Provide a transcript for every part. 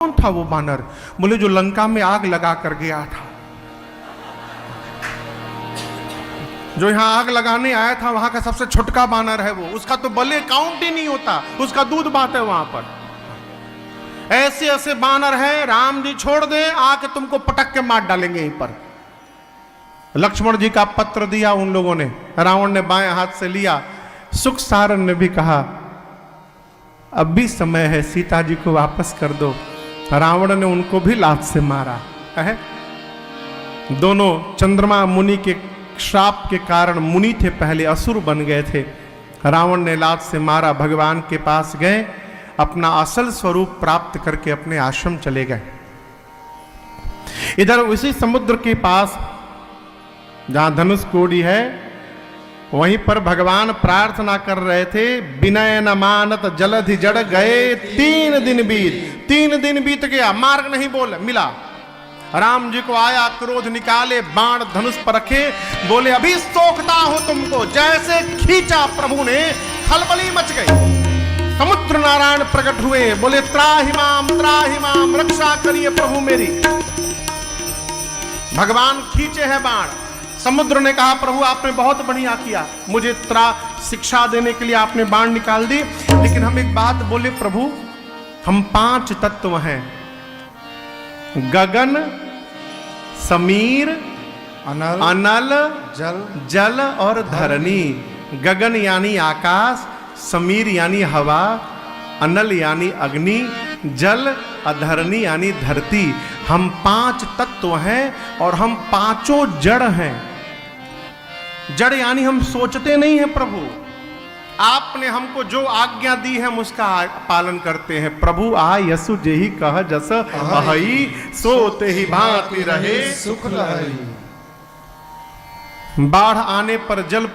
कौन था वो बानर? बोले जो लंका में आग लगा कर गया था, जो यहां आग लगाने आया था, वहां का सबसे छोटका बानर है वो। उसका तो बले काउंट ही नहीं होता, उसका दूध बात है वहां पर। ऐसे ऐसे बानर हैं, राम जी छोड़ दे, आके तुमको पटक के मार डालेंगे यहीं पर। लक्ष्मण जी का पत्र दिया उन लोगों ने, रावण ने बाएं हाथ से लिया। सुख सारन ने भी कहा अब भी समय है, सीता जी को वापस कर दो। रावण ने उनको भी लात से मारा है। दोनों चंद्रमा मुनि के श्राप के कारण, मुनि थे पहले, असुर बन गए थे। रावण ने लात से मारा, भगवान के पास गए, अपना असल स्वरूप प्राप्त करके अपने आश्रम चले गए। इधर उसी समुद्र के पास जहां धनुष कोडी है, वहीं पर भगवान प्रार्थना कर रहे थे। विनय न मानत जलधि जड़ गए, 3 दिन बीत। 3 दिन बीत गया, मार्ग नहीं बोल मिला। राम जी को आया क्रोध, निकाले बाण धनुष पर रखे, बोले अभी सोखता हूं तुमको। जैसे खींचा प्रभु ने, खलबली मच गई। समुद्र नारायण प्रकट हुए, बोले त्राहि माम रक्षा करिए प्रभु मेरी। भगवान खींचे हैं बाण। समुद्र ने कहा प्रभु आपने बहुत बढ़िया किया, मुझे शिक्षा देने के लिए आपने बाण निकाल दी, लेकिन हम एक बात बोले प्रभु, हम 5 तत्व हैं, गगन, समीर, अनल, जल और धरणी। गगन यानी आकाश, समीर यानी हवा, अनल यानी अग्नि, जल, अधरणी यानी धरती। हम 5 तत्व हैं और हम 5 जड़ हैं। जड़ यानी हम सोचते नहीं हैं प्रभु, आपने हमको जो आज्ञा दी है हम उसका पालन करते हैं। प्रभु आ यसु जेहि कह जस अहई, सोते ही भांति रहे सुख लहई। बाढ़ आने पर जल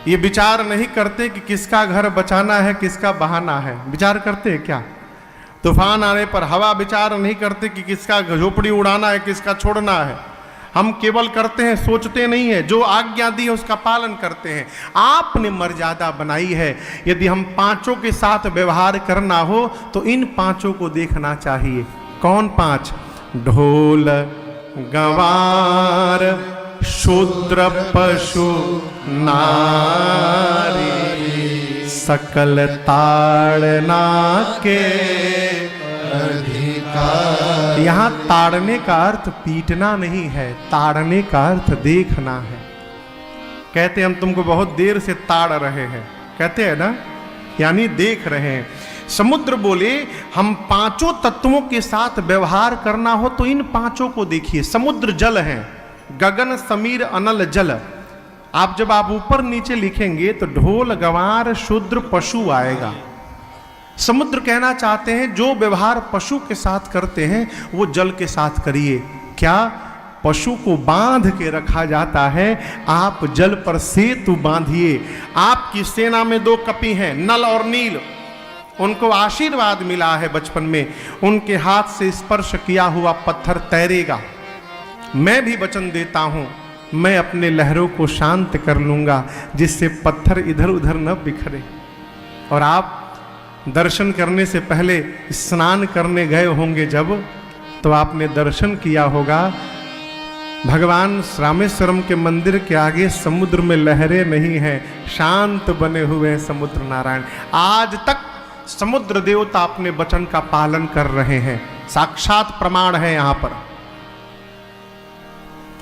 ये विचार नहीं करते कि किसका घर बचाना है, किसका बहाना है। विचार करते हैं क्या? तूफान आने पर हवा विचार नहीं करते कि किसका झोपड़ी उड़ाना है, किसका छोड़ना है। हम केवल करते हैं, सोचते नहीं है। जो आज्ञा दी है उसका पालन करते हैं। आपने मर्यादा बनाई है, यदि हम 5 के साथ व्यवहार करना हो तो इन 5 को देखना चाहिए। कौन 5? ढोल, गंवार, शूद्र, पशु, नारी, सकल ताड़ना के अधिकार। यहां ताड़ने का अर्थ पीटना नहीं है, ताड़ने का अर्थ देखना है। कहते हम तुमको बहुत देर से ताड़ रहे हैं, कहते हैं ना, यानी देख रहे हैं। समुद्र बोले हम 5 तत्वों के साथ व्यवहार करना हो तो इन 5 को देखिए। समुद्र जल है, गगन, समीर, अनल, जल। आप जब आप ऊपर नीचे लिखेंगे तो ढोल, गंवार, शूद्र, पशु आएगा। समुद्र कहना चाहते हैं जो व्यवहार पशु के साथ करते हैं वो जल के साथ करिए। क्या? पशु को बांध के रखा जाता है, आप जल पर सेतु बांधिए। आपकी सेना में 2 कपि हैं, नल और नील। उनको आशीर्वाद मिला है बचपन में, उनके हाथ से स्पर्श किया हुआ पत्थर तैरेगा। मैं भी वचन देता हूं, मैं अपने लहरों को शांत कर लूंगा जिससे पत्थर इधर उधर न बिखरे। और आप दर्शन करने से पहले स्नान करने गए होंगे जब, तो आपने दर्शन किया होगा भगवान रामेश्वरम के मंदिर के आगे समुद्र में लहरें नहीं हैं, शांत बने हुए हैं समुद्र नारायण। आज तक समुद्र देवता अपने वचन का पालन कर रहे हैं, साक्षात प्रमाण है यहां पर।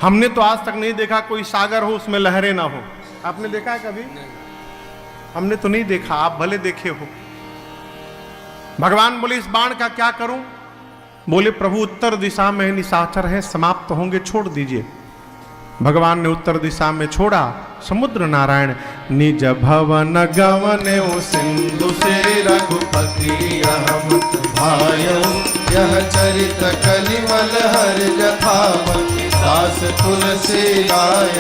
हमने तो आज तक नहीं देखा कोई सागर हो उसमें लहरें ना हो। आपने देखा है कभी? हमने तो नहीं देखा, आप भले देखे हो। भगवान बोले इस बाण का क्या करूं? बोले प्रभु उत्तर दिशा में निशाचर है, समाप्त होंगे, छोड़ दीजिए। भगवान ने उत्तर दिशा में छोड़ा। समुद्र नारायण निज भवन गवने सिंधु से रघुपति रहमत भायो, यह चरित कलिमल हर जथावति दास तुलसी आय।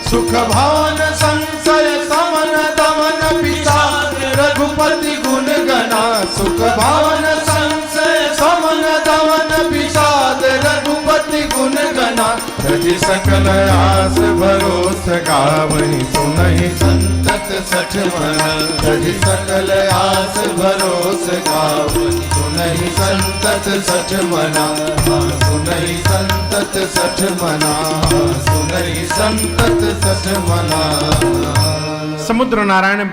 सुख भान संशय समन दमन विचार, रघुपति गुण गना। सुख भान संशय समन दमन विषाद, रघुपति अति गुण गना, तजि सकल आस भरोस गावहि सुनहि संतत सठ मन, तजि सकल आस भरोस गावहि सुनहि संतत सठ मना, सुनहि संतत सठ मना, सुनहि संतत सठ मना। समुद्र नारायण